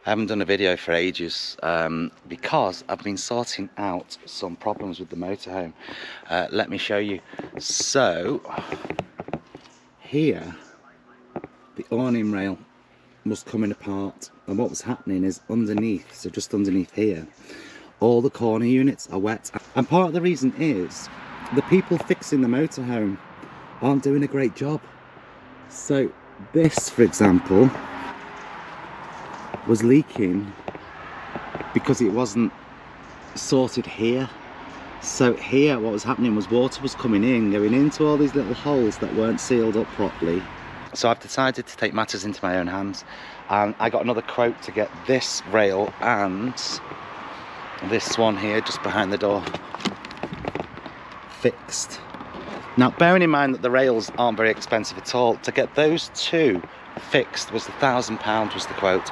I haven't done a video for ages because I've been sorting out some problems with the motorhome. Let me show you. So, here, the awning rail was coming apart, and what was happening is underneath, so just underneath here, all the corner units are wet. And part of the reason is the people fixing the motorhome aren't doing a great job. So this, for example, was leaking because it wasn't sorted here. So here what was happening was water was coming in, going into all these little holes that weren't sealed up properly. So I've decided to take matters into my own hands, and I got another quote to get this rail and this one here just behind the door fixed. Now, bearing in mind that the rails aren't very expensive at all, to get those two fixed was £1,000 was the quote.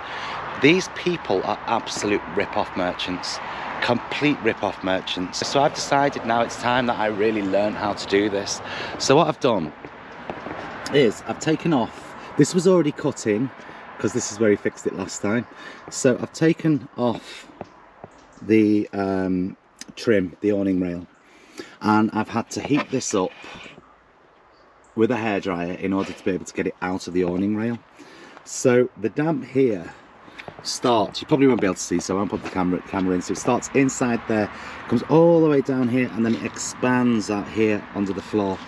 These people are absolute rip-off merchants, complete rip-off merchants. So I've decided now it's time that I really learn how to do this. So what I've done is I've taken off, this was already cut in because this is where he fixed it last time. So I've taken off the trim, the awning rail, and I've had to heat this up with a hairdryer in order to be able to get it out of the awning rail. So the damp here starts, you probably won't be able to see, so I won't put the camera in. So it starts inside there, comes all the way down here, and then it expands out here under the floor.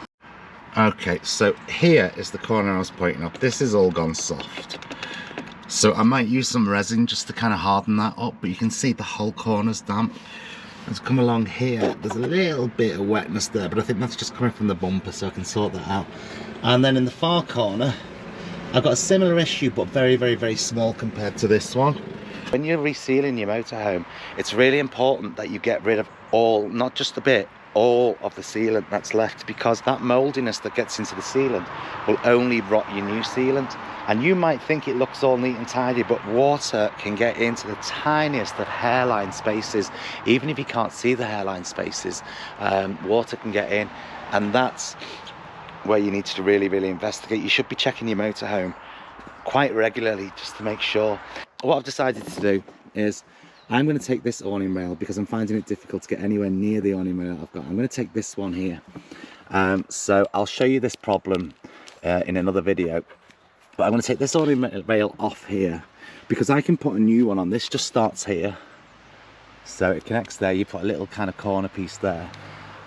Okay, so here is the corner I was pointing up. This is all gone soft. So I might use some resin just to kind of harden that up, but you can see the whole corner's damp. Let's come along here, there's a little bit of wetness there, but I think that's just coming from the bumper, so I can sort that out. And then in the far corner, I've got a similar issue, but very, very, very small compared to this one. When you're resealing your motorhome, it's really important that you get rid of all, not just a bit, all of the sealant that's left, because that mouldiness that gets into the sealant will only rot your new sealant. And you might think it looks all neat and tidy, but water can get into the tiniest of hairline spaces. Even if you can't see the hairline spaces, water can get in, and that's where you need to really, really investigate. You should be checking your motorhome quite regularly just to make sure. What I've decided to do is I'm going to take this awning rail, because I'm finding it difficult to get anywhere near the awning rail I've got. I'm going to take this one here. So I'll show you this problem in another video. But I'm going to take this awning rail off here, because I can put a new one on. This just starts here, so it connects there. You put a little kind of corner piece there.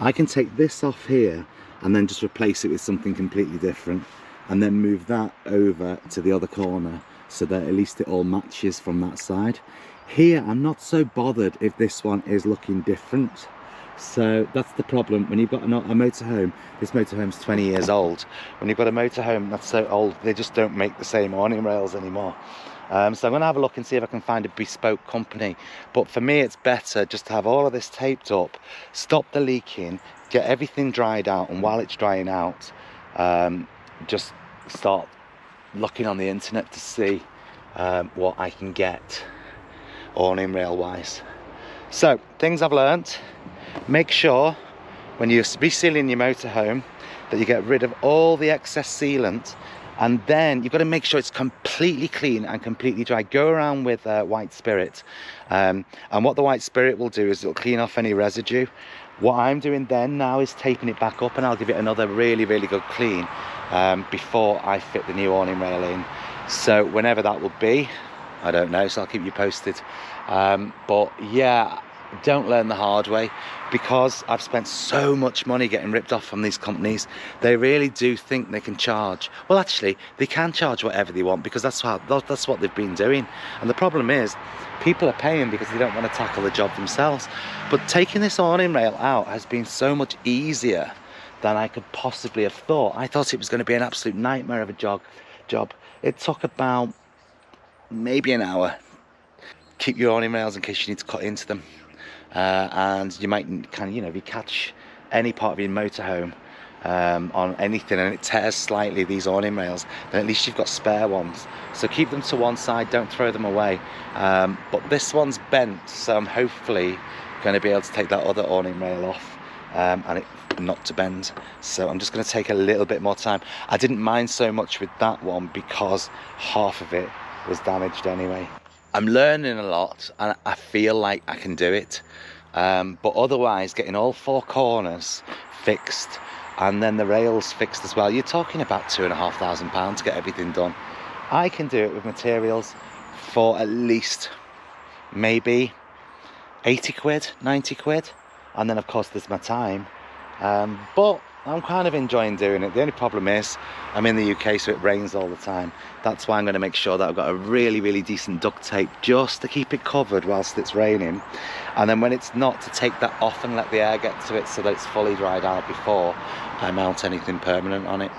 I can take this off here and then just replace it with something completely different, and then move that over to the other corner so that at least it all matches from that side. Here I'm not so bothered if this one is looking different. So that's the problem when you've got a motorhome. This motorhome's 20 years old. When you've got a motorhome that's so old, they just don't make the same awning rails anymore. So I'm going to have a look and see if I can find a bespoke company. But for me, it's better just to have all of this taped up, stop the leaking, get everything dried out, and while it's drying out, just start looking on the internet to see what I can get awning rail wise. So things I've learnt: make sure when you're resealing your motorhome that you get rid of all the excess sealant, and then you've got to make sure it's completely clean and completely dry. Go around with white spirit, and what the white spirit will do is it'll clean off any residue. What I'm doing then now is taping it back up, and I'll give it another really, really good clean before I fit the new awning rail in. So whenever that will be, I don't know, so I'll keep you posted. But yeah, don't learn the hard way, because I've spent so much money getting ripped off from these companies. They really do think they can charge. Well, actually, they can charge whatever they want, because that's what they've been doing. And the problem is, people are paying because they don't want to tackle the job themselves. But taking this awning rail out has been so much easier than I could possibly have thought. I thought it was going to be an absolute nightmare of a job. It took about maybe an hour. Keep your awning rails in case you need to cut into them. And you might if you catch any part of your motorhome on anything and it tears slightly, these awning rails, then at least you've got spare ones. So keep them to one side, don't throw them away. But this one's bent, so I'm hopefully going to be able to take that other awning rail off and it not to bend. So I'm just going to take a little bit more time. I didn't mind so much with that one because half of it was damaged anyway. I'm learning a lot and I feel like I can do it. But otherwise, getting all 4 corners fixed and then the rails fixed as well, you're talking about £2,500 to get everything done. I can do it with materials for at least maybe 80 quid, 90 quid. And then of course there's my time. But I'm kind of enjoying doing it. The only problem is I'm in the UK, so it rains all the time. That's why I'm going to make sure that I've got a really decent duct tape just to keep it covered whilst it's raining. And then when it's not, to take that off and let the air get to it so that it's fully dried out before I mount anything permanent on it.